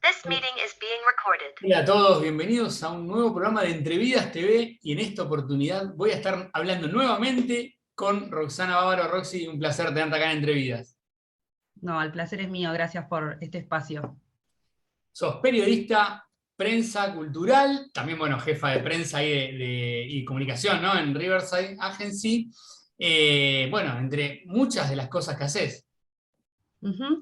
This meeting is being recorded. Hola a todos, bienvenidos a un nuevo programa de Entrevidas TV y en esta oportunidad voy a estar hablando nuevamente con Roxana Bávaro. Roxy, un placer tenerte acá en Entrevidas. No, el placer es mío, gracias por este espacio. Sos periodista, prensa cultural, también, bueno, jefa de prensa y comunicación, ¿no? En Riverside Agency. Bueno, entre muchas de las cosas que haces.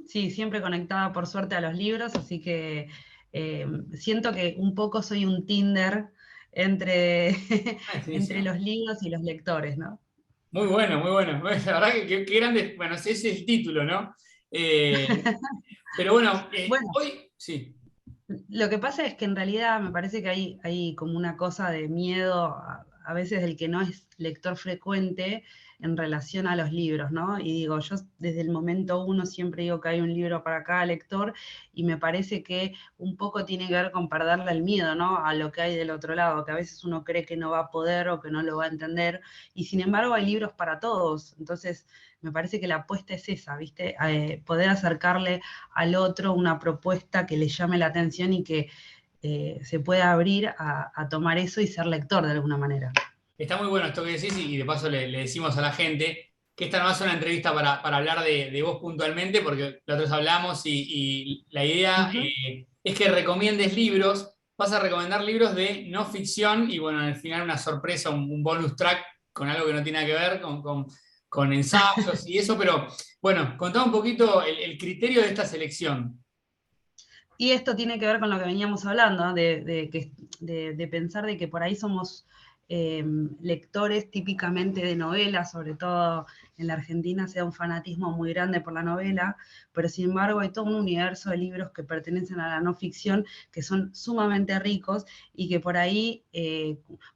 Sí, siempre conectada por suerte a los libros, así que siento que un poco soy un Tinder entre, entre los libros y los lectores, ¿no? Muy bueno, muy bueno. La verdad que qué grande, bueno, ese es el título, ¿no? Pero bueno, Bueno, hoy, sí. lo que pasa es que en realidad me parece que hay como una cosa de miedo a veces del que no es lector frecuente en relación a los libros, ¿no? Y digo, yo desde el momento uno siempre digo que hay un libro para cada lector y me parece que un poco tiene que ver con perderle el miedo, ¿no? A lo que hay del otro lado, que a veces uno cree que no va a poder o que no lo va a entender y sin embargo hay libros para todos. Entonces me parece que la apuesta es esa, ¿viste? Poder acercarle al otro una propuesta que le llame la atención y que se pueda abrir a tomar eso y ser lector de alguna manera. Está muy bueno esto que decís y de paso le decimos a la gente que esta no es una entrevista para hablar de vos puntualmente, porque nosotros hablamos y la idea es que recomiendes libros. Vas a recomendar libros de no ficción y bueno, al final una sorpresa, un bonus track con algo que no tiene nada que ver, con ensayos y eso, pero bueno, contá un poquito el criterio de esta selección. Y esto tiene que ver con lo que veníamos hablando, ¿no? de pensar de que por ahí somos lectores típicamente de novelas, sobre todo en la Argentina se da un fanatismo muy grande por la novela, pero sin embargo hay todo un universo de libros que pertenecen a la no ficción que son sumamente ricos y que por ahí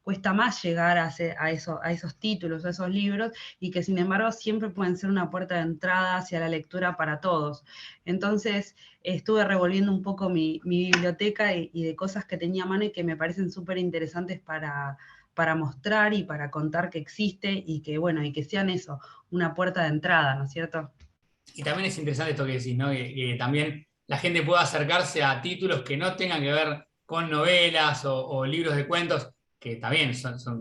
cuesta más llegar a esos títulos, a esos libros, y que sin embargo siempre pueden ser una puerta de entrada hacia la lectura para todos. Entonces, estuve revolviendo un poco mi biblioteca y de cosas que tenía a mano y que me parecen súper interesantes para mostrar y para contar que existe y que, bueno, y que sean eso, una puerta de entrada, ¿no es cierto? Y también es interesante esto que decís, ¿no? Que también la gente pueda acercarse a títulos que no tengan que ver con novelas o libros de cuentos, que también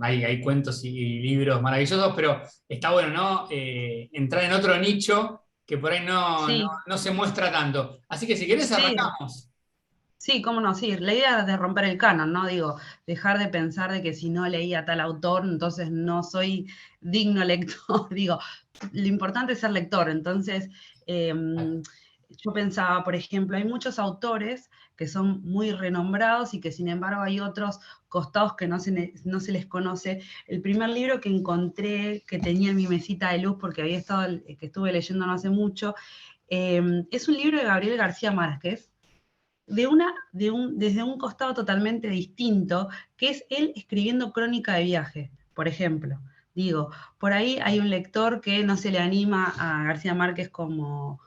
hay cuentos y libros maravillosos, pero está bueno, ¿no? Entrar en otro nicho que por ahí Sí, no se muestra tanto. Así que si querés sí, arrancamos. sí, cómo no, sí. La idea es de romper el canon, ¿no? Digo, dejar de pensar de que si no leí a tal autor, entonces no soy digno lector. Digo, lo importante es ser lector. Entonces, yo pensaba, por ejemplo, hay muchos autores que son muy renombrados y que sin embargo hay otros costados que no se les conoce. El primer libro que encontré, que tenía en mi mesita de luz, porque que estuve leyendo no hace mucho, es un libro de Gabriel García Márquez, desde un costado totalmente distinto, que es él escribiendo crónica de viaje, por ejemplo. Digo, por ahí hay un lector que no se le anima a García Márquez como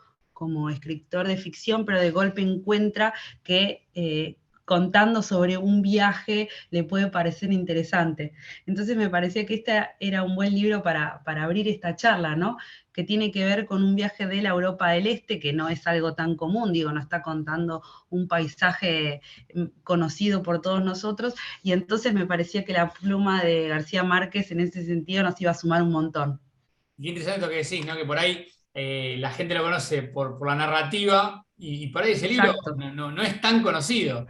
escritor de ficción, pero de golpe encuentra que contando sobre un viaje le puede parecer interesante. Entonces me parecía que este era un buen libro para abrir esta charla, ¿no? Que tiene que ver con un viaje de la Europa del Este, que no es algo tan común, digo, no está contando un paisaje conocido por todos nosotros, y entonces me parecía que la pluma de García Márquez en ese sentido nos iba a sumar un montón. Qué interesante lo que decís, ¿no? Que por ahí la gente lo conoce por la narrativa y por ahí ese libro Exacto. no es tan conocido.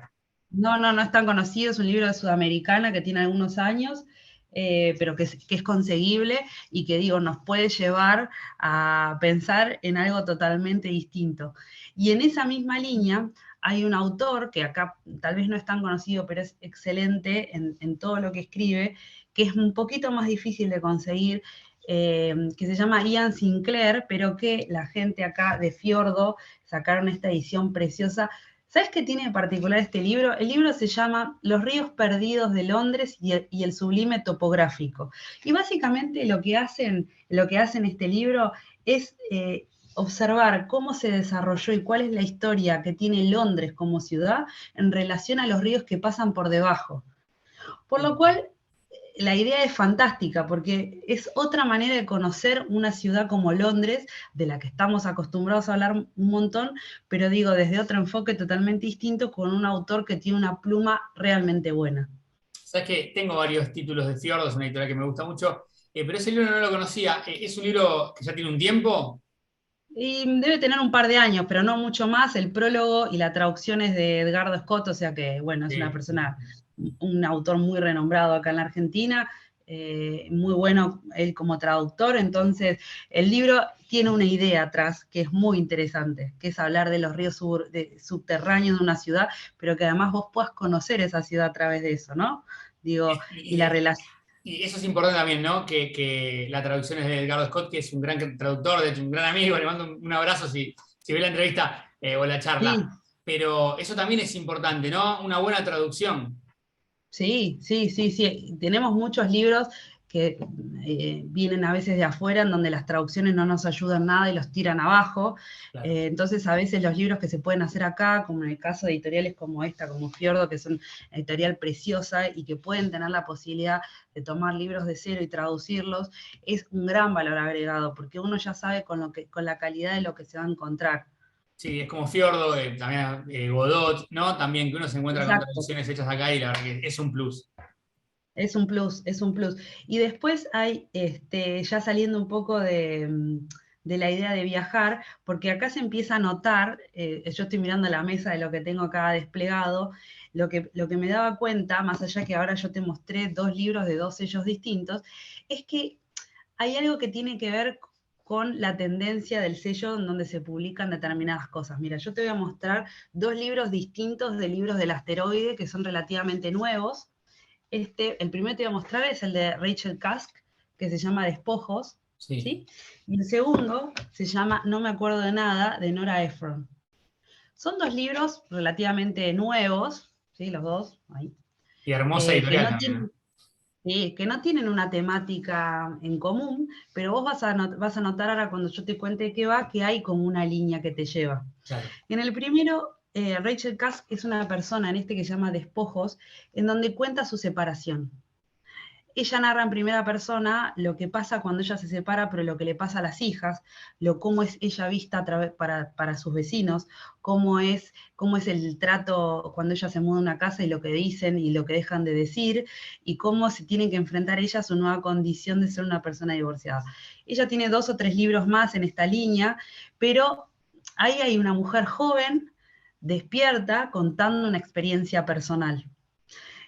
No es tan conocido, es un libro de Sudamericana que tiene algunos años, pero que es conseguible y que, digo, nos puede llevar a pensar en algo totalmente distinto. Y en esa misma línea hay un autor que acá tal vez no es tan conocido, pero es excelente en todo lo que escribe, que es un poquito más difícil de conseguir, que se llama Ian Sinclair, pero que la gente acá de Fiordo sacaron esta edición preciosa. ¿Sabes qué tiene de particular este libro? El libro se llama Los ríos perdidos de Londres y el sublime topográfico. Y básicamente lo que hacen este libro es observar cómo se desarrolló y cuál es la historia que tiene Londres como ciudad en relación a los ríos que pasan por debajo. Por lo cual la idea es fantástica, porque es otra manera de conocer una ciudad como Londres, de la que estamos acostumbrados a hablar un montón, pero digo, desde otro enfoque totalmente distinto, con un autor que tiene una pluma realmente buena. Sabes que tengo varios títulos de Fiordo, es una editorial que me gusta mucho, pero ese libro no lo conocía. ¿Es un libro que ya tiene un tiempo? Y debe tener un par de años, pero no mucho más. El prólogo y la traducción es de Edgardo Scott, o sea que, bueno, es una Sí, sí. persona, un autor muy renombrado acá en la Argentina, muy bueno él como traductor. Entonces, el libro tiene una idea atrás que es muy interesante, que es hablar de los ríos subterráneos de una ciudad, pero que además vos puedas conocer esa ciudad a través de eso, ¿no? Digo, y la relación. Y eso es importante también, ¿no? Que la traducción es de Edgardo Scott, que es un gran traductor, de hecho, un gran amigo, le mando un abrazo si ve la entrevista o la charla. Sí, Pero eso también es importante, ¿no? Una buena traducción. sí, sí, sí, sí. Tenemos muchos libros que vienen a veces de afuera, en donde las traducciones no nos ayudan nada y los tiran abajo. Claro. Entonces, a veces los libros que se pueden hacer acá, como en el caso de editoriales como esta, como Fiordo, que es una editorial preciosa y que pueden tener la posibilidad de tomar libros de cero y traducirlos, es un gran valor agregado, porque uno ya sabe con la calidad de lo que se va a encontrar. Sí, es como Fiordo, también Godot, ¿no? También que uno se encuentra con Exacto. traducciones hechas acá y la verdad que es un plus. Es un plus, es un plus. Y después hay, ya saliendo un poco de la idea de viajar, porque acá se empieza a notar, yo estoy mirando la mesa de lo que tengo acá desplegado, lo que me daba cuenta, más allá que ahora yo te mostré 2 libros de 2 sellos distintos, es que hay algo que tiene que ver con la tendencia del sello en donde se publican determinadas cosas. Mira, yo te voy a mostrar 2 libros distintos de libros del asteroide que son relativamente nuevos. El primero que te voy a mostrar es el de Rachel Cusk, que se llama Despojos, Sí. ¿sí? Y el segundo se llama No me acuerdo de nada, de Nora Ephron. Son 2 libros relativamente nuevos, ¿sí? Los dos, ahí, Y hermosa que editorial no también, ¿no? tienen, sí, que no tienen una temática en común, pero vos vas a notar ahora cuando yo te cuente de qué va, que hay como una línea que te lleva. Claro. En el primero, Rachel Cusk es una persona en este que se llama Despojos, en donde cuenta su separación. Ella narra en primera persona lo que pasa cuando ella se separa, pero lo que le pasa a las hijas, cómo es ella vista para sus vecinos, cómo es el trato cuando ella se muda a una casa y lo que dicen y lo que dejan de decir, y cómo se tienen que enfrentar ella a su nueva condición de ser una persona divorciada. Ella tiene 2 o 3 libros más en esta línea, pero ahí hay una mujer joven, despierta, contando una experiencia personal.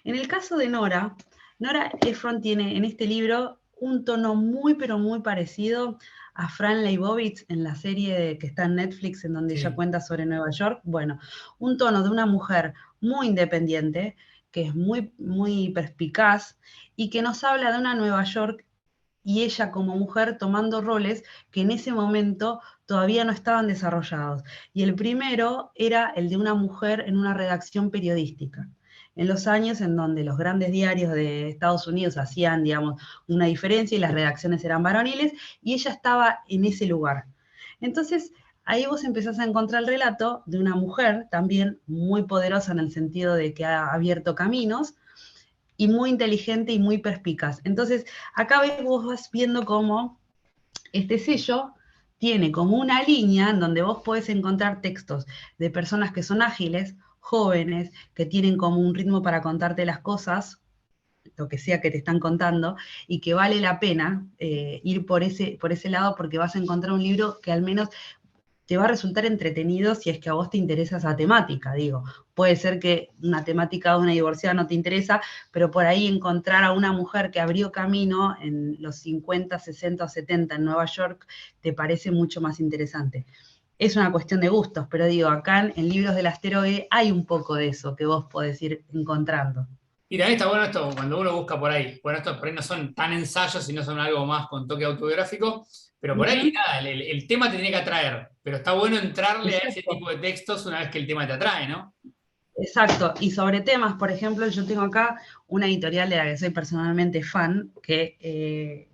En el caso de Nora, Nora Ephron tiene en este libro un tono muy, pero muy parecido a Fran Lebowitz en la serie que está en Netflix, en donde ella Sí. cuenta sobre Nueva York. Bueno, un tono de una mujer muy independiente, que es muy, muy perspicaz y que nos habla de una Nueva York y ella como mujer tomando roles que en ese momento todavía no estaban desarrollados. Y el primero era el de una mujer en una redacción periodística, en los años en donde los grandes diarios de Estados Unidos hacían, digamos, una diferencia y las redacciones eran varoniles, y ella estaba en ese lugar. Entonces, ahí vos empezás a encontrar el relato de una mujer también muy poderosa en el sentido de que ha abierto caminos, y muy inteligente y muy perspicaz. Entonces, acá vos vas viendo cómo este sello tiene como una línea en donde vos podés encontrar textos de personas que son ágiles, jóvenes, que tienen como un ritmo para contarte las cosas, lo que sea que te están contando, y que vale la pena ir por ese lado porque vas a encontrar un libro que al menos te va a resultar entretenido si es que a vos te interesa esa temática, digo. Puede ser que una temática de una divorciada no te interesa, pero por ahí encontrar a una mujer que abrió camino en los 50, 60 o 70 en Nueva York te parece mucho más interesante. Es una cuestión de gustos, pero digo, acá en Libros del Asteroide hay un poco de eso que vos podés ir encontrando. Y también está bueno esto cuando uno busca por ahí. Bueno, estos por ahí no son tan ensayos, sino son algo más con toque autobiográfico, pero por ahí Ujú. nada, el tema te tiene que atraer. Pero está bueno entrarle a ese Exacto. tipo de textos una vez que el tema te atrae, ¿no? Exacto, y sobre temas, por ejemplo, yo tengo acá una editorial de la que soy personalmente fan, que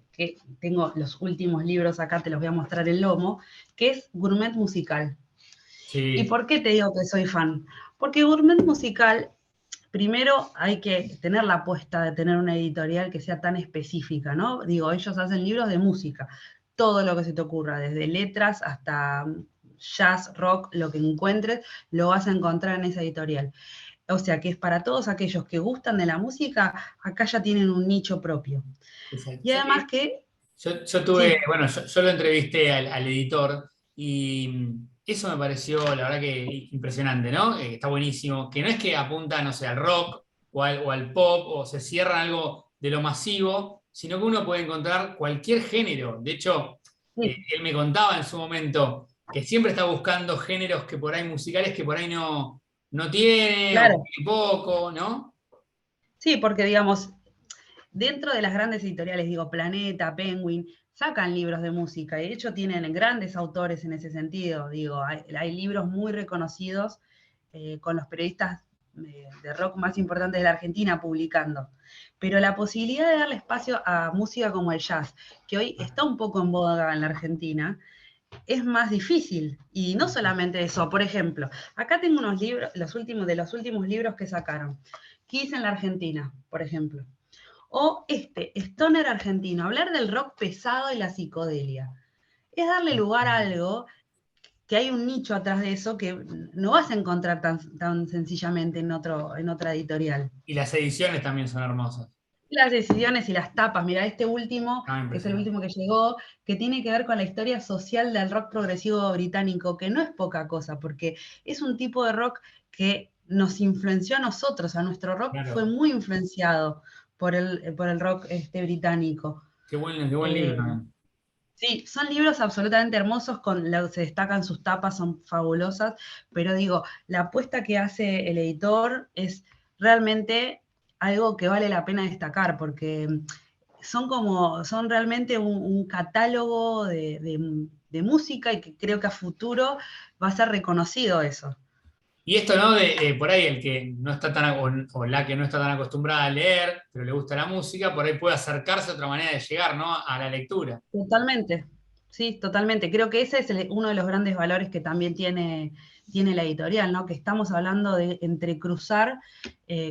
tengo los últimos libros acá, te los voy a mostrar en lomo, que es Gourmet Musical. ¿Y Sí, por qué te digo que soy fan? Porque Gourmet Musical primero hay que tener la apuesta de tener una editorial que sea tan específica, ¿no? Digo, ellos hacen libros de música, todo lo que se te ocurra, desde letras hasta jazz, rock, lo que encuentres, lo vas a encontrar en esa editorial. O sea que es para todos aquellos que gustan de la música, acá ya tienen un nicho propio. Exacto. Y además que, Yo tuve, sí, bueno, yo lo entrevisté al editor y eso me pareció, la verdad que impresionante, ¿no? Está buenísimo. Que no es que apunta, no sé, al rock o al pop o se cierra algo de lo masivo, sino que uno puede encontrar cualquier género. De hecho, sí, él me contaba en su momento que siempre está buscando géneros que por ahí musicales que por ahí no tiene o claro. tiene poco, ¿no? Sí, porque digamos, dentro de las grandes editoriales, digo, Planeta, Penguin, sacan libros de música y de hecho tienen grandes autores en ese sentido. Digo, hay libros muy reconocidos con los periodistas de rock más importantes de la Argentina publicando. Pero la posibilidad de darle espacio a música como el jazz, que hoy está un poco en boga en la Argentina, es más difícil. Y no solamente eso, por ejemplo, acá tengo unos libros, de los últimos libros que sacaron. Kiss en la Argentina, por ejemplo. O Stoner argentino, hablar del rock pesado y la psicodelia. Es darle lugar a algo que hay un nicho atrás de eso que no vas a encontrar tan sencillamente en otra editorial. Y las ediciones también son hermosas. Las decisiones y las tapas, mira, este último, Ah, que es el impresionante. último que llegó, que tiene que ver con la historia social del rock progresivo británico, que no es poca cosa, porque es un tipo de rock que nos influenció a nosotros, a nuestro rock fue Claro. muy influenciado por el rock británico. Qué buen libro Eh, también. Sí, son libros absolutamente hermosos, se destacan sus tapas, son fabulosas, pero digo, la apuesta que hace el editor es realmente algo que vale la pena destacar, porque son realmente un catálogo de música y que creo que a futuro va a ser reconocido eso. Y esto, ¿no? De por ahí el que no está tan, o la que no está tan acostumbrada a leer, pero le gusta la música, por ahí puede acercarse a otra manera de llegar, ¿no? A la lectura. Totalmente, sí, totalmente. Creo que ese es uno de los grandes valores que también tiene la editorial, ¿no? Que estamos hablando de entrecruzar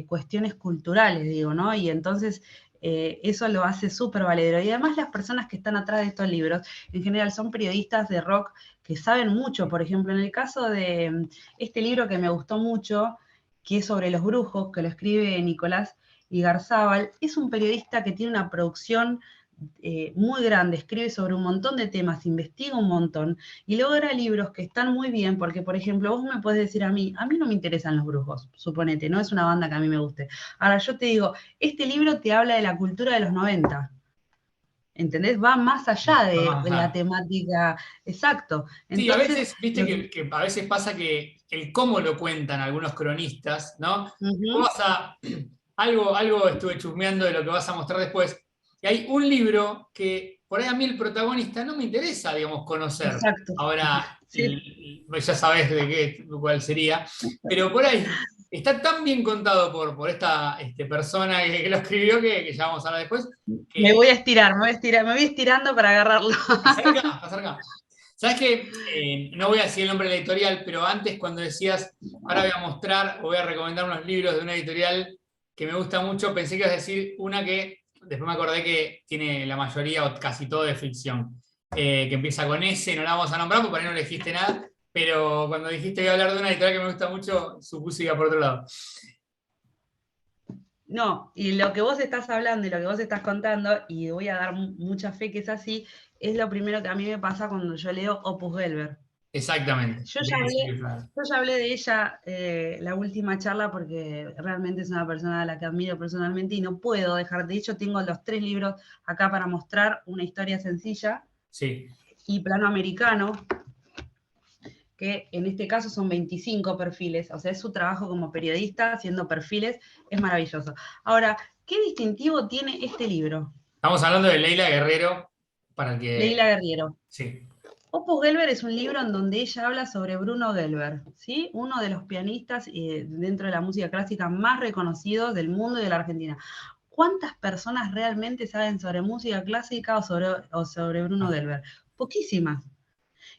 cuestiones culturales, digo, ¿no? Y entonces eso lo hace súper valedero. Y además las personas que están atrás de estos libros, en general son periodistas de rock que saben mucho. Por ejemplo, en el caso de este libro que me gustó mucho, que es sobre los brujos, que lo escribe Nicolás Igarzábal, es un periodista que tiene una producción muy grande, escribe sobre un montón de temas, investiga un montón y logra libros que están muy bien, porque por ejemplo, vos me podés decir a mí no me interesan los brujos, suponete, no es una banda que a mí me guste. Ahora yo te digo, este libro te habla de la cultura de los 90. ¿Entendés? Va más allá de Vamos la a- temática, exacto. Sí, a Entonces, veces, viste lo que a veces pasa que el cómo lo cuentan algunos cronistas, ¿no? Vos ujú, vas a, algo estuve chusmeando de lo que vas a mostrar después, y hay un libro que por ahí a mí el protagonista no me interesa, digamos, conocer. exacto. Ahora, Sí, ya sabes de cuál sería, pero por ahí está tan bien contado por esta persona que lo escribió, que ya vamos a hablar después, me que voy a estirar, me voy estirando para agarrarlo. acerca, acerca. ¿Sabes qué? No voy a decir el nombre de la editorial, pero antes cuando decías, ahora voy a mostrar o voy a recomendar unos libros de una editorial que me gusta mucho, pensé que ibas a decir una que después me acordé que tiene la mayoría o casi todo de ficción, que empieza con S, no la vamos a nombrar porque por ahí no elegiste nada, pero cuando dijiste que iba a hablar de una editorial que me gusta mucho, supuse que iba por otro lado. No, y lo que vos estás hablando y lo que vos estás contando, y voy a dar mucha fe que es así, es lo primero que a mí me pasa cuando yo leo Opus Gelber. Exactamente, Yo de ya ese hablé, libro. yo ya hablé de ella la última charla porque realmente es una persona a la que admiro personalmente y no puedo dejar. De hecho, tengo los 3 libros acá para mostrar: Una historia sencilla Sí. y Plano americano, que en este caso son 25 perfiles, o sea, es su trabajo como periodista haciendo perfiles, es maravilloso. Ahora, ¿qué distintivo tiene este libro? Estamos hablando de Leila Guerrero, para el que... Leila Guerriero. Sí, Opus Gelber es un libro en donde ella habla sobre Bruno Gelber, ¿sí? Uno de los pianistas dentro de la música clásica más reconocidos del mundo y de la Argentina. ¿Cuántas personas realmente saben sobre música clásica o sobre Bruno ah, Gelber? Poquísimas.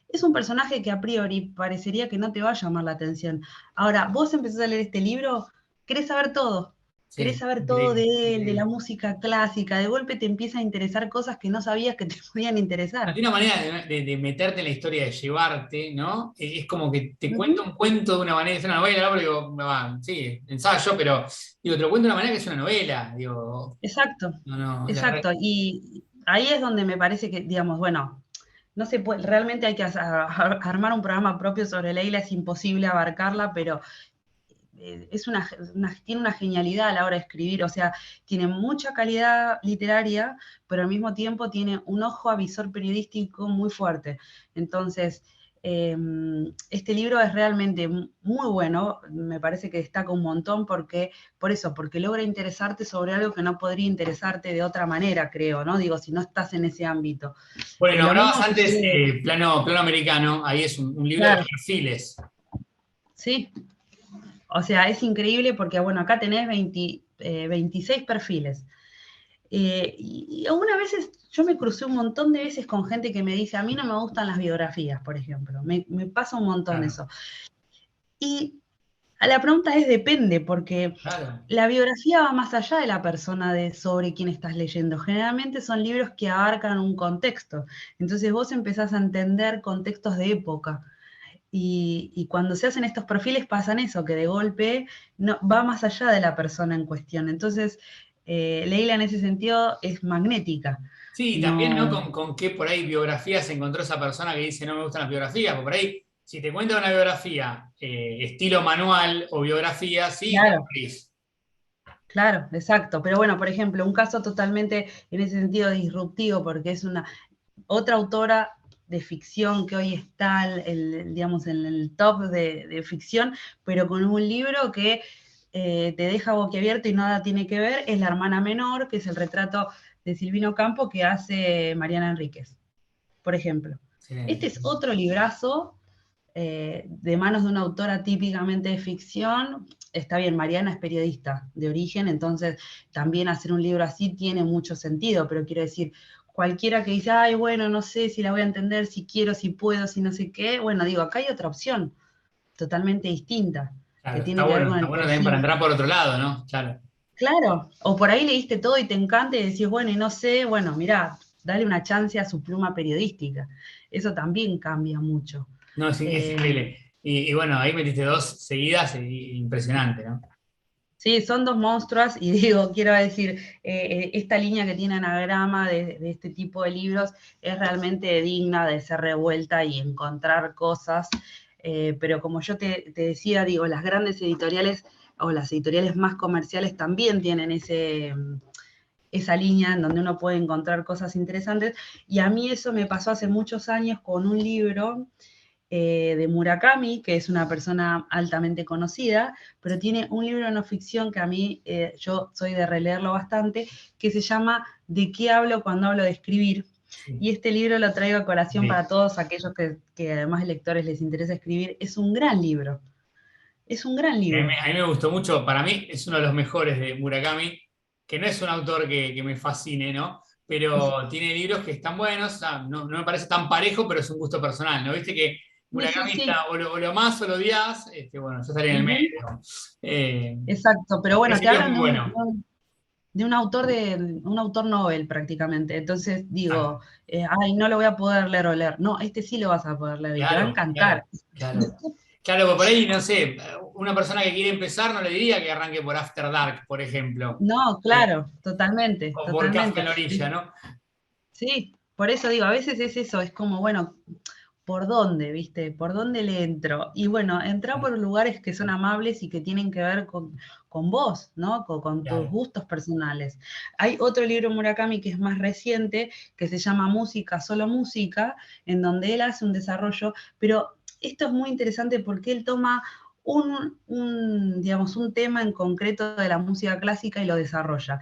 Es un personaje que a priori parecería que no te va a llamar la atención. Ahora, vos empezás a leer este libro querés saber todo. Querés Sí, saber todo increíble, de él, de la increíble. música clásica, de golpe te empieza a interesar cosas que no sabías que te podían No, interesar. tiene una manera de meterte en la historia, de llevarte, ¿no? Es como que te cuenta Ujú. un cuento de una manera, es una novela, ¿no? Pero digo, va, sí, ensayo, pero digo, te lo cuento de una manera que es una novela. Digo, Exacto, no, no, exacto. Y ahí es donde me parece que, digamos, bueno, no se puede, realmente hay que armar un programa propio sobre Leila, es imposible abarcarla, pero es tiene una genialidad a la hora de escribir, o sea, tiene mucha calidad literaria, pero al mismo tiempo tiene un ojo avisor periodístico muy fuerte. Entonces, este libro es realmente muy bueno, me parece que destaca un montón por eso, porque logra interesarte sobre algo que no podría interesarte de otra manera, creo, ¿no? Digo, si no estás en ese ámbito. bueno, Lo nombrabas mismo antes sucede, plano americano, ahí es un libro de claro, perfiles. sí, o sea, es increíble porque, bueno, acá tenés 26 perfiles. Y algunas veces yo me crucé un montón de veces con gente que me dice, a mí no me gustan las biografías, por ejemplo. Me pasa un montón Claro, eso. Y a la pregunta es depende, porque claro. la biografía va más allá de la persona sobre quién estás leyendo. Generalmente son libros que abarcan un contexto. Entonces vos empezás a entender contextos de época. Y cuando se hacen estos perfiles pasan eso, que de golpe no, va más allá de la persona en cuestión. Entonces, Leila en ese sentido es magnética. Sí, también, ¿no? No, Con qué por ahí biografía se encontró esa persona que dice no me gustan las biografías, porque por ahí, si te cuenta una biografía estilo manual o biografía, sí, te claro, aburrís. claro, exacto. Pero bueno, por ejemplo, un caso totalmente en ese sentido disruptivo, porque es una otra autora de ficción que hoy está, digamos, en el top de ficción, pero con un libro que te deja boquiabierto y nada tiene que ver, es La hermana menor, que es el retrato de Silvino Campo que hace Mariana Enríquez, por ejemplo. Sí, Este es otro librazo de manos de una autora típicamente de ficción. Está bien, Mariana es periodista de origen, entonces también hacer un libro así tiene mucho sentido, pero quiero decir, cualquiera que dice, ay, bueno, no sé si la voy a entender, si quiero, si puedo, si no sé qué, bueno, digo, acá hay otra opción totalmente distinta, que claro, tiene que ver con está el bueno también para perfil. entrar por otro lado, ¿no? Claro. Claro, o por ahí leíste todo y te encanta y decís, bueno, y no sé, bueno, mirá, dale una chance a su pluma periodística. Eso también cambia mucho. No, es Eh, increíble. Y bueno, ahí metiste dos seguidas, impresionante, ¿no? Sí, son dos monstruos y digo, quiero decir, esta línea que tiene Anagrama de este tipo de libros es realmente digna de ser revuelta y encontrar cosas, pero como yo te decía, digo, las grandes editoriales o las editoriales más comerciales también tienen esa línea en donde uno puede encontrar cosas interesantes y a mí eso me pasó hace muchos años con un libro de Murakami, que es una persona altamente conocida, pero tiene un libro de no ficción que a mí, yo soy de releerlo bastante, que se llama ¿De qué hablo cuando hablo de escribir? Sí. Y este libro lo traigo a colación Sí. para todos aquellos que además de lectores les interesa escribir. Es un gran libro, es un gran libro. A mí me gustó mucho, para mí es uno de los mejores de Murakami, que no es un autor que me fascine, ¿no? Pero tiene libros que están buenos, no me parece tan parejo, pero es un gusto personal, ¿no? Viste que Sí, sí, Murakami sí. está o lo más o lo odias, bueno, yo estaría en el Ujú. medio. Eh, Exacto, pero bueno, ese te libro es hablan muy bueno. de un autor Nobel prácticamente. Entonces Claro, digo, ay, no lo voy a poder leer o leer. No, este sí lo vas a poder leer y te va a claro, claro, encantar. claro. Claro, porque por ahí, no sé, una persona que quiere empezar no le diría que arranque por After Dark, por ejemplo, No, eh, claro, totalmente, o por Kafka totalmente. en la orilla, ¿no? Sí, por eso digo, a veces es eso, es como, bueno, ¿por dónde, viste? ¿Por dónde le entro? Y bueno, entra por lugares que son amables y que tienen que ver con vos, ¿no? Con tus Claro. gustos personales. Hay otro libro Murakami que es más reciente, que se llama Música, solo música, en donde él hace un desarrollo, pero esto es muy interesante porque él toma digamos, un tema en concreto de la música clásica y lo desarrolla.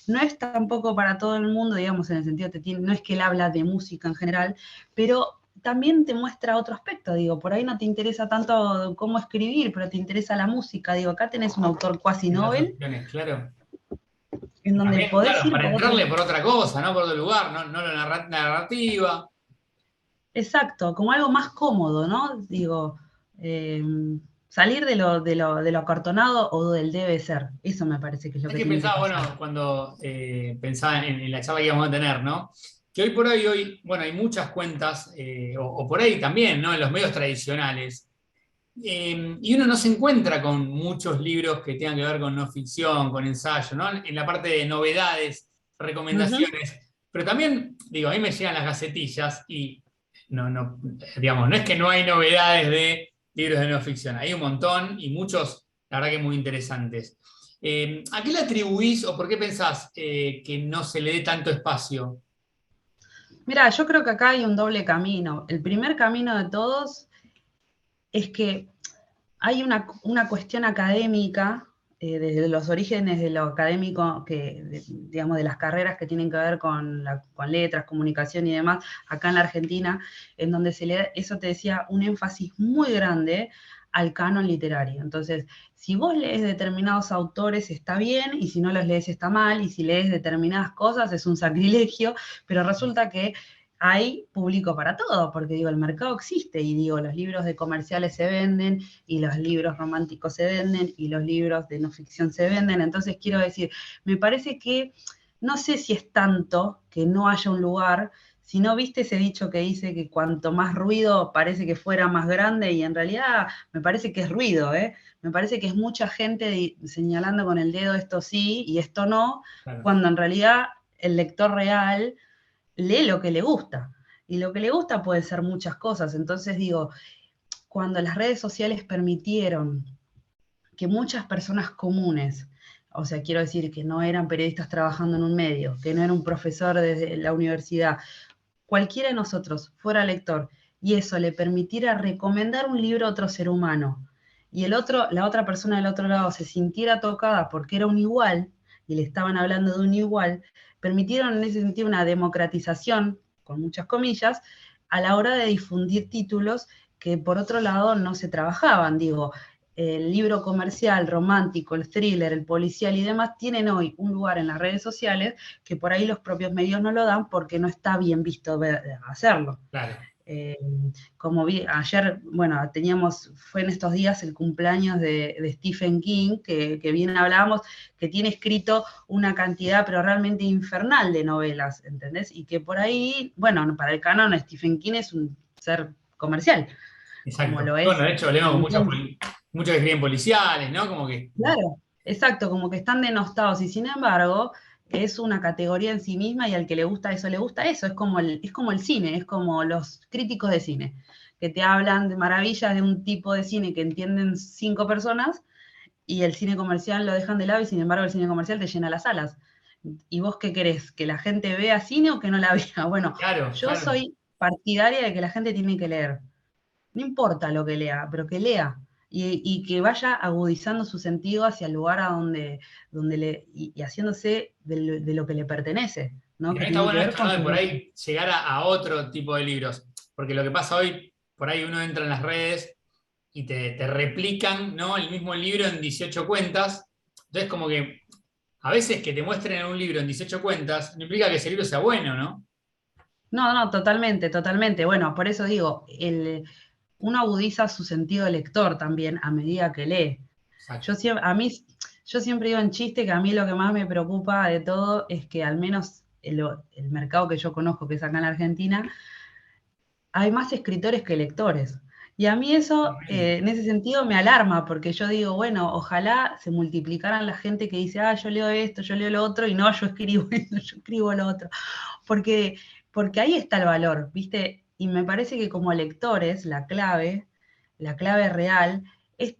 No es tampoco para todo el mundo, digamos, en el sentido, no es que él habla de música en general, pero también te muestra otro aspecto, digo, por ahí no te interesa tanto cómo escribir, pero te interesa la música, digo, acá tenés un autor quasi Esas novel, opciones, claro. en Y donde también, podés claro, ir para por otro. entrarle por otra cosa, no por otro lugar, no la narrativa. Exacto, como algo más cómodo, ¿no? Digo, eh, salir de lo acartonado o del debe ser. Eso me parece que es lo Es que que tiene que pensaba, pasar. bueno, cuando pensaba en la charla que íbamos a tener, ¿no? Que hoy por hoy, bueno, hay muchas cuentas, o por ahí también, ¿no? En los medios tradicionales. Y uno no se encuentra con muchos libros que tengan que ver con no ficción, con ensayo, ¿no? En la parte de novedades, Ujú. recomendaciones. Pero también, digo, a mí me llegan las gacetillas y digamos, no es que no hay novedades de libros de no ficción. Hay un montón y muchos, la verdad que muy interesantes. ¿A qué le atribuís o por qué pensás que no se le dé tanto espacio? Mira, yo creo que acá hay un doble camino. El primer camino de todos es que hay una cuestión académica, desde los orígenes de lo académico, digamos, de las carreras que tienen que ver con letras, comunicación y demás, acá en la Argentina, en donde se le da, eso te decía, un énfasis muy grande al canon literario. Entonces, si vos lees determinados autores está bien, y si no los lees está mal, y si lees determinadas cosas es un sacrilegio, pero resulta que hay público para todo, porque digo, el mercado existe, y digo, los libros de comerciales se venden, y los libros románticos se venden, y los libros de no ficción se venden. Entonces, quiero decir, me parece que, no sé si es tanto que no haya un lugar, si no viste ese dicho que dice que cuanto más ruido parece que fuera más grande, y en realidad me parece que es ruido, ¿eh? Me parece que es mucha gente señalando con el dedo esto sí y esto no, Claro. cuando en realidad el lector real lee lo que le gusta. Y lo que le gusta puede ser muchas cosas. Entonces digo, cuando las redes sociales permitieron que muchas personas comunes, o sea, quiero decir que no eran periodistas trabajando en un medio, que no era un profesor desde la universidad, cualquiera de nosotros fuera lector y eso le permitiera recomendar un libro a otro ser humano, y la otra persona del otro lado se sintiera tocada porque era un igual y le estaban hablando de un igual, permitieron en ese sentido una democratización, con muchas comillas, a la hora de difundir títulos que por otro lado no se trabajaban. Digo, el libro comercial, romántico, el thriller, el policial y demás tienen hoy un lugar en las redes sociales que por ahí los propios medios no lo dan porque no está bien visto hacerlo. Claro. Eh, Como vi ayer, bueno, fue en estos días el cumpleaños de Stephen King, que bien hablábamos, que tiene escrito una cantidad, pero realmente infernal de novelas, ¿entendés? Y que por ahí, bueno, para el canon Stephen King es un ser comercial, como Exacto. lo Bueno, es de hecho, leemos un con montón. muchos que escriben policiales, ¿no? Como que. Claro, exacto, como que están denostados, y sin embargo es una categoría en sí misma, y al que le gusta eso, es como el cine, es como los críticos de cine, que te hablan de maravillas de un tipo de cine que entienden 5 personas, y el cine comercial lo dejan de lado, y sin embargo el cine comercial te llena las salas. ¿Y vos qué querés? ¿Que la gente vea cine o que no la vea? Bueno, Claro, yo claro. soy partidaria de que la gente tiene que leer. No importa lo que lea, pero que lea y que vaya agudizando su sentido hacia el lugar y haciéndose de lo que le pertenece, Y ¿no? Que también está tiene que bueno ver esto, ¿no? con De su por gusto. ahí llegar a otro tipo de libros. Porque lo que pasa hoy, por ahí uno entra en las redes y te replican, ¿no? El mismo libro en 18 cuentas. Entonces, como que a veces que te muestren un libro en 18 cuentas, no implica que ese libro sea bueno, ¿no? No, no, totalmente, totalmente. Bueno, por eso digo, uno agudiza su sentido de lector también a medida que lee. Exacto. Yo siempre, a mí, yo siempre digo en chiste que a mí lo que más me preocupa de todo es que al menos el mercado que yo conozco, que es acá en la Argentina, hay más escritores que lectores. Y a mí eso, en ese sentido, me alarma, porque yo digo, bueno, ojalá se multiplicaran la gente que dice, yo leo esto, yo leo lo otro, y no, yo escribo esto, yo escribo lo otro. Porque, porque ahí está el valor, ¿viste? Y me parece que como lectores, la clave real, es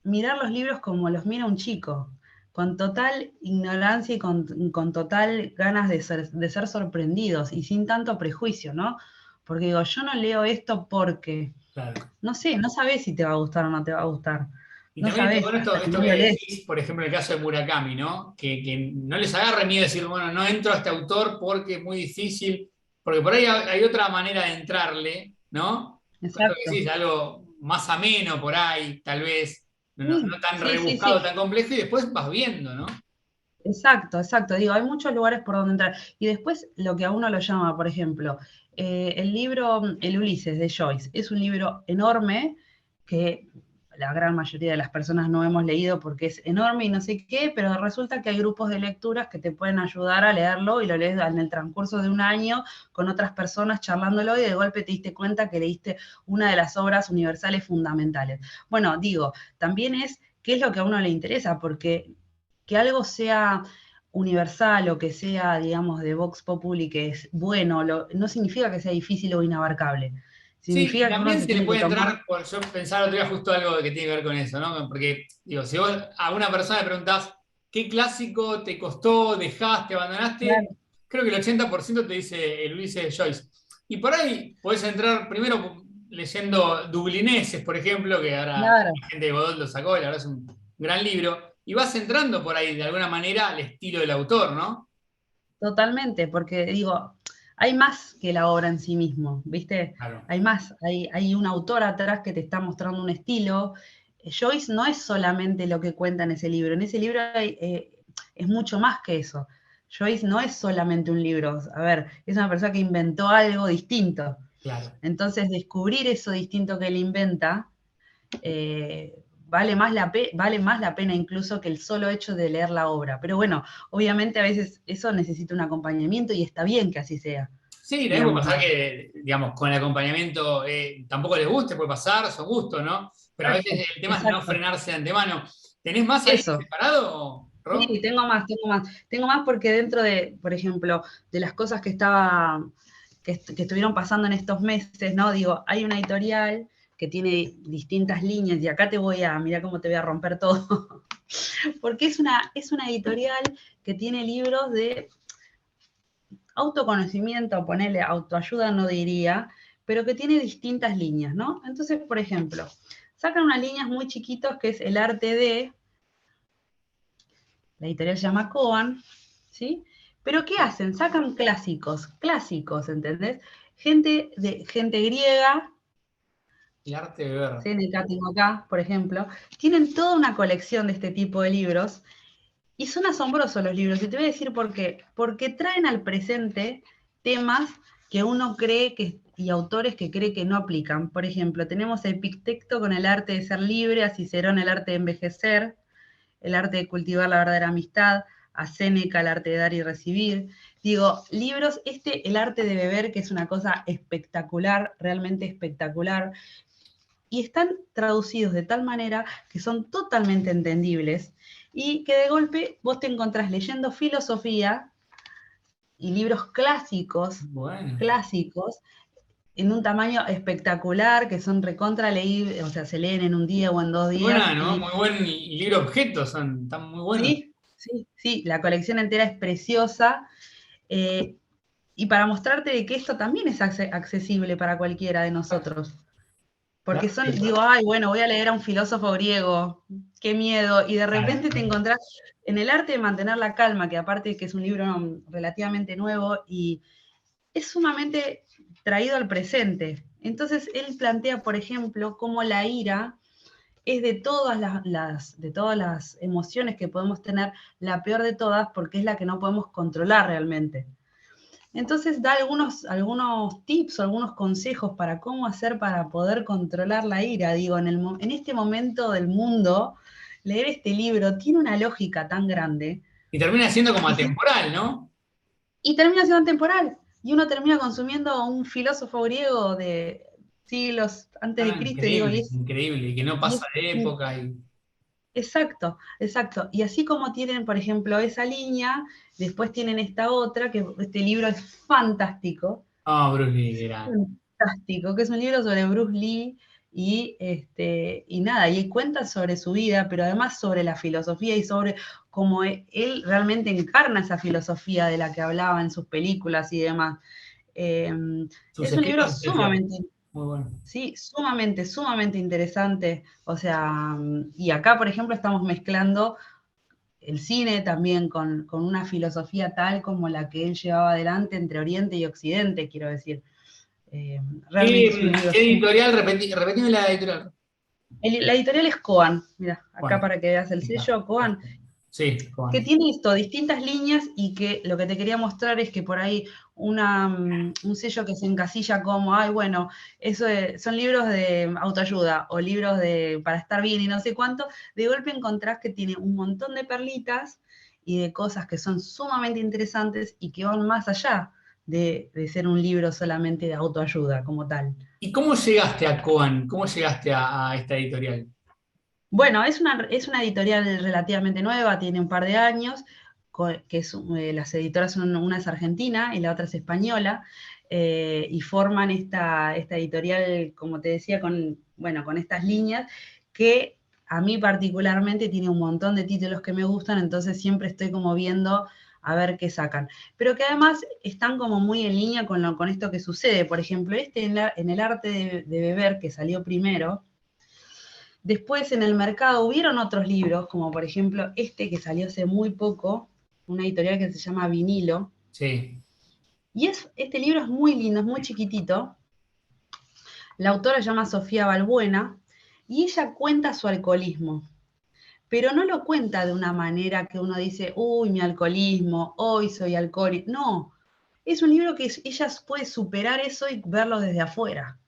mirar los libros como los mira un chico, con total ignorancia y con total ganas de ser sorprendidos y sin tanto prejuicio, ¿no? Porque digo, yo no leo esto porque, Claro. no sé, no sabés si te va a gustar o no te va a gustar. Y No también está sabés bueno hasta que esto no que lo lees. decís, por ejemplo, en el caso de Murakami, ¿no? Que no les agarre miedo decir, bueno, no entro a este autor porque es muy difícil, porque por ahí hay otra manera de entrarle, ¿no? Esto que Exacto. decís, algo más ameno por ahí, tal vez, no Sí, tan sí, sí, sí. rebuscado, tan complejo, y después vas viendo, ¿no? Exacto, exacto. Digo, hay muchos lugares por donde entrar. Y después lo que a uno lo llama, por ejemplo, el libro El Ulises de Joyce, es un libro enorme que la gran mayoría de las personas no hemos leído porque es enorme y no sé qué, pero resulta que hay grupos de lecturas que te pueden ayudar a leerlo y lo lees en el transcurso de un año con otras personas charlándolo y de golpe te diste cuenta que leíste una de las obras universales fundamentales. Bueno, digo, también es qué es lo que a uno le interesa, porque que algo sea universal o que sea, digamos, de Vox Populi, que es bueno, no significa que sea difícil o inabarcable. Sí, y Significa que uno también se se le tiene que puede tomar. entrar, yo pensaba otro día justo algo que tiene que ver con eso, ¿no? Porque, digo, si vos a una persona le preguntás, ¿qué clásico te costó, dejaste, abandonaste? Claro, Creo que el 80% te dice el Ulises de Joyce. Y por ahí podés entrar primero leyendo Dublineses, por ejemplo, que ahora claro. la gente de Godot lo sacó y la verdad es un gran libro, y vas entrando por ahí de alguna manera al estilo del autor, ¿no? Totalmente, porque digo, hay más que la obra en sí mismo, ¿viste? Claro. Hay más, hay un autor atrás que te está mostrando un estilo. Joyce no es solamente lo que cuenta en ese libro es mucho más que eso. Joyce no es solamente un libro, a ver, es una persona que inventó algo distinto. Claro. Entonces, descubrir eso distinto que él inventa vale más la pena incluso que el solo hecho de leer la obra. Pero bueno, obviamente a veces eso necesita un acompañamiento y está bien que así sea. Sí, también puede Digamos, pasar no. que, digamos, con el acompañamiento tampoco les guste, puede pasar, son gustos, ¿no? Pero a Exacto, veces el tema es no exacto. frenarse de antemano. ¿Tenés más ahí Eso. separado, Ro? Sí, tengo más, tengo más. Tengo más porque dentro de, por ejemplo, de las cosas que estuvieron pasando en estos meses, ¿no? Digo, hay una editorial que tiene distintas líneas y acá mira cómo te voy a romper todo. Porque es una editorial que tiene libros de autoconocimiento, ponerle autoayuda no diría, pero que tiene distintas líneas, ¿no? Entonces, por ejemplo, sacan unas líneas muy chiquitos que es el arte de, la editorial se llama Coan, ¿sí? Pero ¿qué hacen? Sacan clásicos, ¿entendés? Gente griega, El arte de ver. Séneca tengo acá, por ejemplo, tienen toda una colección de este tipo de libros y son asombrosos los libros, y te voy a decir por qué. Porque traen al presente temas que uno cree que, y autores que cree que no aplican. Por ejemplo, tenemos a Epicteto con el arte de ser libre, a Cicerón el arte de envejecer, el arte de cultivar la verdadera amistad, a Séneca el arte de dar y recibir. Digo, libros, el arte de beber, que es una cosa espectacular, realmente espectacular, y están traducidos de tal manera que son totalmente entendibles y que de golpe vos te encontrás leyendo filosofía y libros Bueno. clásicos, en un tamaño espectacular, que son recontra leíbles, o sea, se leen en un día o en 2 días, Buena, ¿no? y Muy buen libro objeto, están muy buenos. sí, sí, sí, la colección entera es preciosa, eh, y para mostrarte de que esto también es accesible para cualquiera de nosotros. Porque Claro, son, digo, ay, bueno, voy a leer a un filósofo griego, qué miedo, y de claro. repente te encontrás en el arte de mantener la calma, que aparte que es un libro relativamente nuevo y es sumamente traído al presente. Entonces él plantea, por ejemplo, cómo la ira es de todas las emociones que podemos tener, la peor de todas, porque es la que no podemos controlar realmente. Entonces da algunos tips o algunos consejos para cómo hacer para poder controlar la ira. Digo, en este momento del mundo, leer este libro tiene una lógica tan grande Y termina siendo como y, atemporal, ¿no? y termina siendo temporal. Y uno termina consumiendo a un filósofo griego de siglos antes de Ah, Cristo, y digo, increíble, increíble. Y que no y pasa de es época. Y... exacto, exacto. Y así como tienen, por ejemplo, esa línea, después tienen esta otra, que este libro es fantástico, Ah, Bruce Lee, era. fantástico, que es un libro sobre Bruce Lee y nada, y cuenta sobre su vida, pero además sobre la filosofía y sobre cómo él realmente encarna esa filosofía de la que hablaba en sus películas y demás. Eh, Sus es un libro escritos es precioso. sumamente, Muy bueno. sí, sumamente interesante. O sea, y acá, por ejemplo, estamos mezclando el cine también con una filosofía tal como la que él llevaba adelante entre Oriente y Occidente, quiero decir. Eh, realmente es un libro. ¿Qué editorial? Repetime la editorial. La editorial es Coan, mira, acá Bueno, para que veas el ahí está. sello, Coan. Sí, que Koan. tiene esto, distintas líneas y que lo que te quería mostrar es que por ahí un sello que se encasilla como, ay, bueno, son libros de autoayuda o libros para estar bien y no sé cuánto, de golpe encontrás que tiene un montón de perlitas y de cosas que son sumamente interesantes y que van más allá de ser un libro solamente de autoayuda como tal. ¿Y cómo llegaste a Koan? ¿Cómo llegaste a esta editorial? Bueno, es una editorial relativamente nueva, tiene un par de años, las editoras son una es argentina y la otra es española, y forman esta editorial, como te decía, con estas líneas, que a mí particularmente tiene un montón de títulos que me gustan, entonces siempre estoy como viendo a ver qué sacan. Pero que además están como muy en línea con esto que sucede. Por ejemplo, en el arte de beber, que salió primero. Después en el mercado hubieron otros libros, como por ejemplo este que salió hace muy poco, una editorial que se llama Vinilo. Sí. Y este libro es muy lindo, es muy chiquitito. La autora se llama Sofía Balbuena y ella cuenta su alcoholismo, pero no lo cuenta de una manera que uno dice, uy, mi alcoholismo, hoy soy alcohólico. No, es un libro que ella puede superar eso y verlo desde afuera.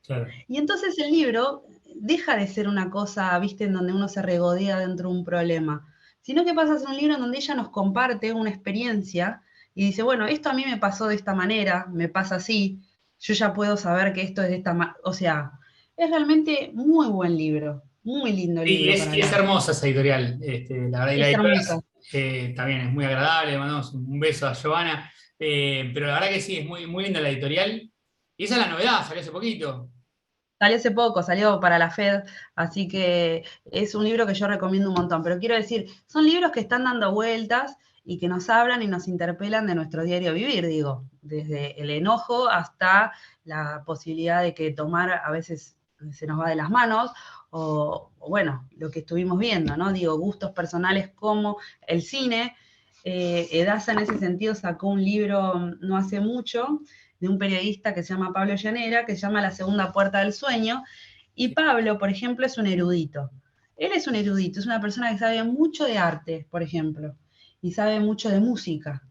Claro. Y entonces el libro deja de ser una cosa, viste, en donde uno se regodea dentro de un problema, sino que pasa a ser un libro en donde ella nos comparte una experiencia y dice, bueno, esto a mí me pasó de esta manera, me pasa así, yo ya puedo saber que esto es de esta manera. O sea, es realmente muy buen libro, muy lindo Sí, libro para y es leer. hermosa esa editorial, la verdad, y la Es editorial hermosa. también es muy agradable, le mandamos un beso a Giovanna, pero la verdad que sí, es muy, muy linda la editorial, y esa es la novedad, salió hace poquito. Salió hace poco, salió para la FED, así que es un libro que yo recomiendo un montón. Pero quiero decir, son libros que están dando vueltas y que nos hablan y nos interpelan de nuestro diario vivir, digo, desde el enojo hasta la posibilidad de que tomar a veces se nos va de las manos, o bueno, lo que estuvimos viendo, ¿no? Digo, gustos personales como el cine. Edasa en ese sentido sacó un libro no hace mucho, de un periodista que se llama Pablo Llanera, que se llama La Segunda Puerta del Sueño. Y Pablo, por ejemplo, es un erudito. Él es un erudito, es una persona que sabe mucho de arte, por ejemplo, y sabe mucho de música.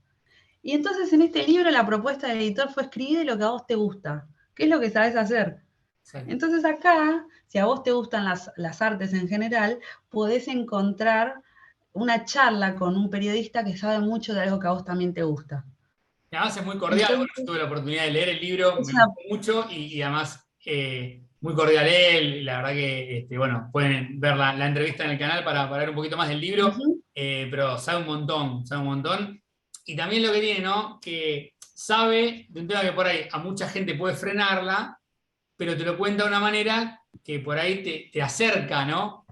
Y entonces en este libro la propuesta del editor fue escribir lo que a vos te gusta, qué es lo que sabes hacer. Exacto. Entonces acá, si a vos te gustan las artes en general, podés encontrar una charla con un periodista que sabe mucho de algo que a vos también te gusta. Y además es muy cordial, bueno, yo Entonces, tuve la oportunidad de leer el libro, es me una... gustó mucho y además muy cordial él, y la verdad que, bueno, pueden ver la entrevista en el canal para ver un poquito más del libro, Uh-huh. pero sabe un montón. Y también lo que tiene, ¿no? Que sabe de un tema que por ahí a mucha gente puede frenarla, pero te lo cuenta de una manera que por ahí te acerca, ¿no?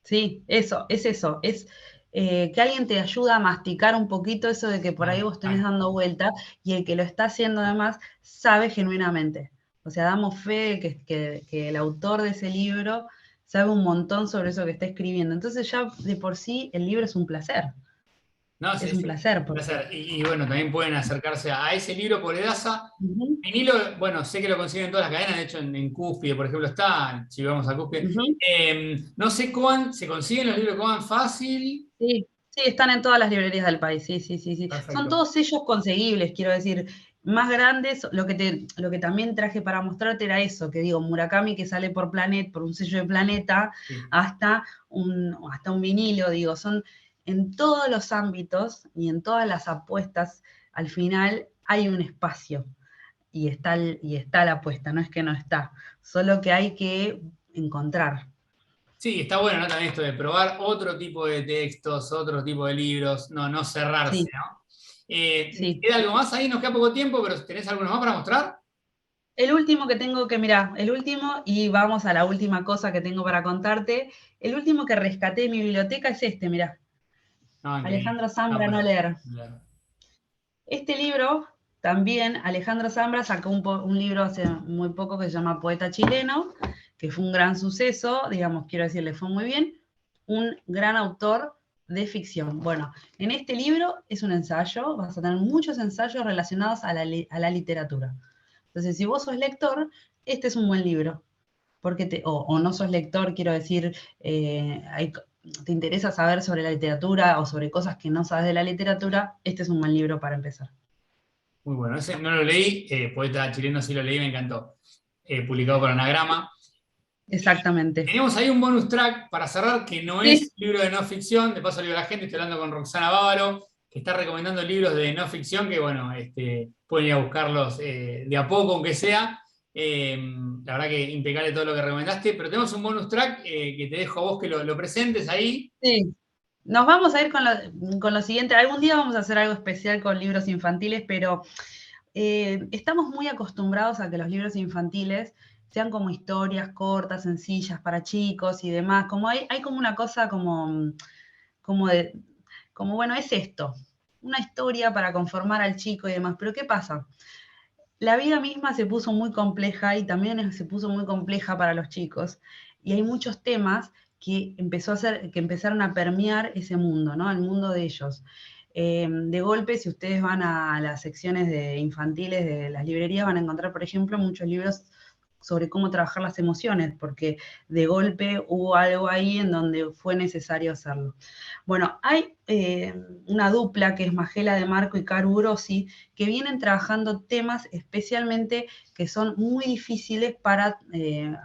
Sí, eso, es que alguien te ayuda a masticar un poquito eso de que por ahí vos tenés Ah, dando vuelta y el que lo está haciendo además sabe genuinamente. O sea, damos fe que el autor de ese libro sabe un montón sobre eso que está escribiendo. Entonces ya de por sí el libro no, es sí, un sí, placer. un placer. Bueno, también pueden acercarse a ese libro por Edasa. Ujú, Vinilo, bueno, sé que lo consiguen en todas las cadenas, de hecho en Cúspide, por ejemplo, está, si vamos a Cúspide. ujú. No sé, Coan, ¿se consiguen los libros de Coan fácil? Sí, sí, están en todas las librerías del país, sí, sí, sí, sí. Son Perfecto. todos sellos conseguibles, quiero decir, más grandes. Lo que también traje para mostrarte era eso, que digo, Murakami que sale por un sello de Planeta, Sí. hasta un vinilo, digo, son en todos los ámbitos y en todas las apuestas, al final hay un espacio y está la apuesta, no es que no está, solo que hay que encontrar. Sí, está bueno, ¿no? También esto de probar otro tipo de textos, otro tipo de libros, no cerrarse, Sí, ¿no? sí. ¿Queda algo más ahí? Nos queda poco tiempo, pero ¿tenés alguno más para mostrar? El último que tengo que, mirá, el último, y vamos a la última cosa que tengo para contarte, el último que rescaté de mi biblioteca es este, mirá, No, increíble. Alejandro No, Zambra, No pero, leer. claro. Este libro, también Alejandro Zambra sacó un libro hace muy poco que se llama Poeta Chileno, que fue un gran suceso, digamos, quiero decirle, fue muy bien, un gran autor de ficción. Bueno, en este libro es un ensayo, vas a tener muchos ensayos relacionados a la literatura. Entonces, si vos sos lector, este es un buen libro. O no sos lector, quiero decir, te interesa saber sobre la literatura o sobre cosas que no sabes de la literatura, este es un buen libro para empezar. Muy bueno, ese no lo leí, Poeta chileno sí lo leí, me encantó. Publicado por Anagrama. Exactamente. Tenemos ahí un bonus track para cerrar, que no Sí. es libro de no ficción. De paso, le digo a la gente, estoy hablando con Roxana Bávaro, que está recomendando libros de no ficción, que bueno, pueden ir a buscarlos de a poco, aunque sea. La verdad que impecable todo lo que recomendaste, pero tenemos un bonus track que te dejo a vos que lo presentes ahí. Sí. Nos vamos a ir con lo siguiente. Algún día vamos a hacer algo especial con libros infantiles, pero estamos muy acostumbrados a que los libros infantiles sean como historias cortas, sencillas, para chicos y demás. Como hay como una cosa como, bueno, es esto, una historia para conformar al chico y demás. Pero ¿qué pasa? La vida misma se puso muy compleja y también se puso muy compleja para los chicos. Y hay muchos temas que empezaron a permear ese mundo, ¿no? El mundo de ellos. De golpe, si ustedes van a las secciones de infantiles de las librerías, van a encontrar, por ejemplo, muchos libros sobre cómo trabajar las emociones, porque de golpe hubo algo ahí en donde fue necesario hacerlo. Bueno, hay una dupla que es Magela de Marco y Caru Grossi, que vienen trabajando temas especialmente que son muy difíciles para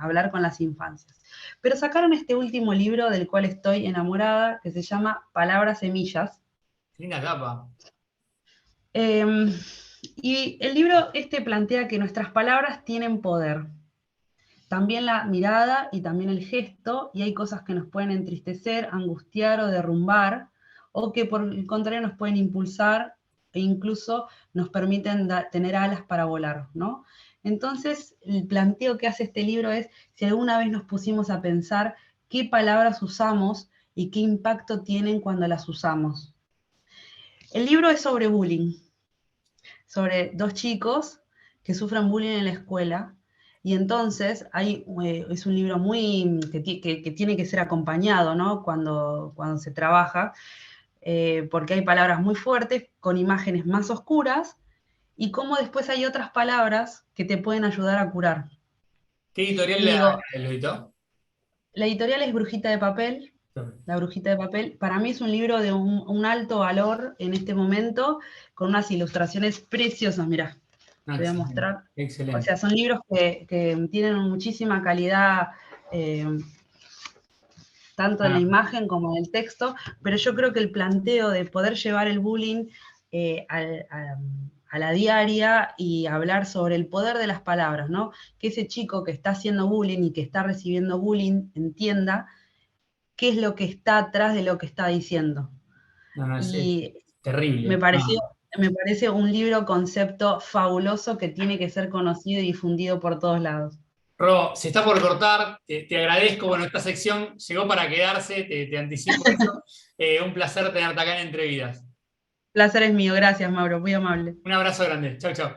hablar con las infancias. Pero sacaron este último libro del cual estoy enamorada, que se llama Palabras Semillas. Linda tapa. Y el libro plantea que nuestras palabras tienen poder. También la mirada y también el gesto, y hay cosas que nos pueden entristecer, angustiar o derrumbar, o que por el contrario nos pueden impulsar e incluso nos permiten tener alas para volar, ¿no? Entonces, el planteo que hace este libro es si alguna vez nos pusimos a pensar qué palabras usamos y qué impacto tienen cuando las usamos. El libro es sobre bullying, sobre dos chicos que sufren bullying en la escuela. Y entonces es un libro que tiene que ser acompañado, ¿no? Cuando se trabaja, porque hay palabras muy fuertes con imágenes más oscuras y cómo después hay otras palabras que te pueden ayudar a curar. ¿Qué editorial Y digo, lo editó? la editorial es Brujita de Papel. La Brujita de Papel, para mí es un libro de un alto valor en este momento, con unas ilustraciones preciosas, mirá. Ah, Te voy a excelente, mostrar. O excelente. sea, son libros que tienen muchísima calidad, tanto en la Ah, imagen como en el texto, pero yo creo que el planteo de poder llevar el bullying a la diaria y hablar sobre el poder de las palabras, ¿no? Que ese chico que está haciendo bullying y que está recibiendo bullying entienda qué es lo que está atrás de lo que está diciendo. no, no, es Y me terrible. pareció, No. me parece un libro concepto fabuloso que tiene que ser conocido y difundido por todos lados. Ro, se está por cortar, te agradezco. Bueno, esta sección llegó para quedarse, te anticipo eso. Un placer tenerte acá en Entrevidas. Placer es mío, gracias Mauro, muy amable. Un abrazo grande. Chau, chau.